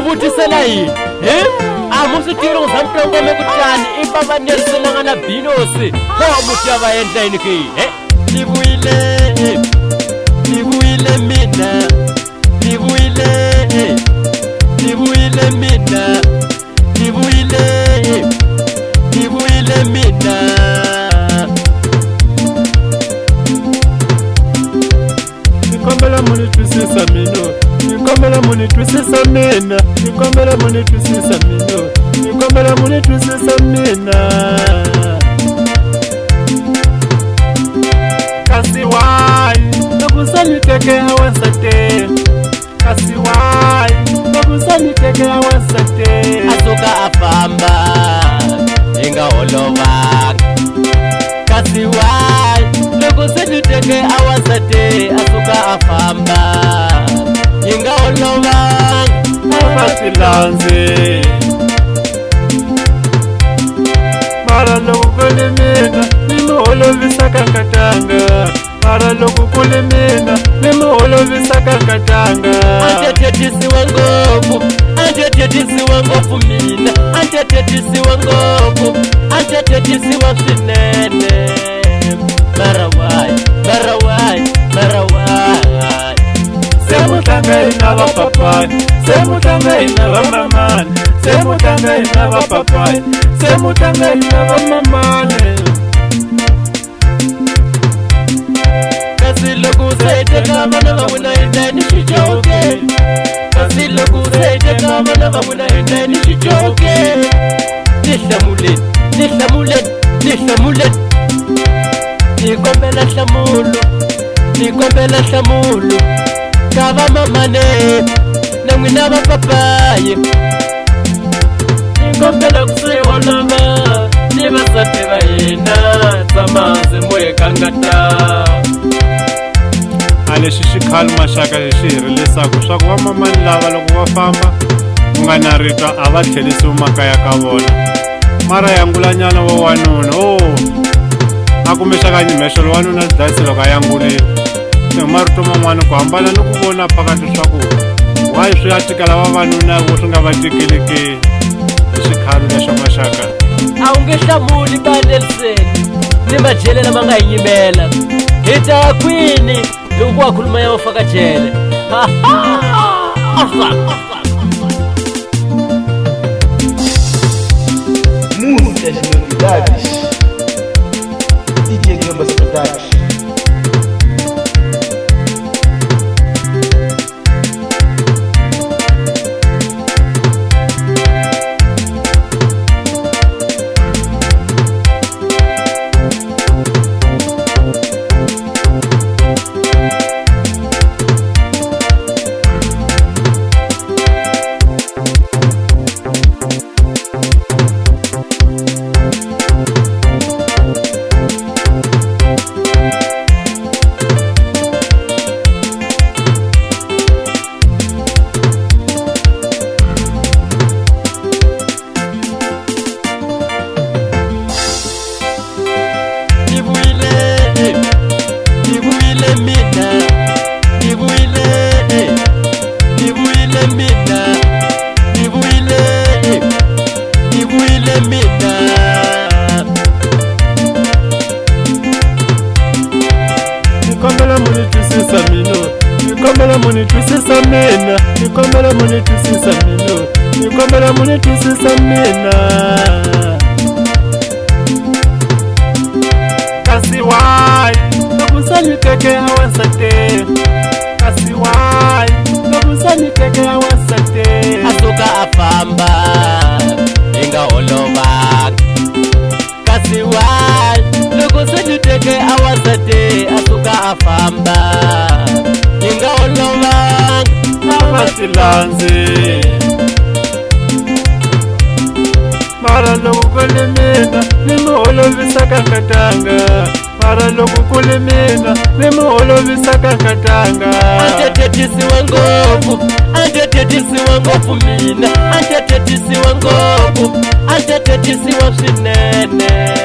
vutisela yini amusitiro zamplongo mekutani ipava nerisona na binosi ho mutava endla yini ke nivuile mina nivuile mina nikombela muni twisisa mino nikombela muni twisisa mina nikombela muni twisisa mino nikombela muni twisisa mina kasi wai nokusaniteke awansate kasi wai nokusaniteke awansate asuka afamba inga holova kasi wai nokusaniteke awansate asuka afamba inga holova abasilanze mara lokukule mina nimuholovisa kankatanga mara lokukule mina nimuholovisa kankatanga antethetisiwa ngoku mina antethetisiwa ngoku antethetisiwa swinene mara wai semutlangai na vapapai semutlangai na vamamani semutlangai na vapapai semutlangai na vamamani kasi loko saiteka vana va wena endleni xijoke kasi loko saiteka vana va wena endleni xijoke nihlamuleni nikombela nhlamulo ka vamamane na n'wina va papaye nikombela ku siholova ni vasati va hina tsamazi moyekangata a lexi xikhali maxaka lexi hi rilisaka swa ku vamamani lava loko va famba ku nga na rito a va tlherisiwi makaya ka vona mara yangulanyana wa wanuna a kumbexaka nyimhexelo wanuna dasi loko a yangulile marito man'wana ku hambana ni ku vona phakati swa ku wayi swi ya tikela vavanuna vo swi nga va tikeleke hi xikhalo lexo maxaka a wu nge hlamuli baneliseni ni majele lama nga hi yimela hi ta kwini loko wa khuluma ya mafaka jele músicas novidades DJ Gambas Production. nikombela muni twisisa mina nikombela muni twisisa mino nikombela muni twisisa mina kasi wai nokusaniteke awansate kasi wai nokusaniteke awansate asuka afamba inga holova kasi wai nokusaniteke awansate asuka afamba inga holova abasilanze mara loko kule mina nimuholovisa kankatanga mara loko kule mina nimuholovisa kankatanga antethetisiwa ngopfu mina antethetisiwa ngopfu antethetisiwa swinene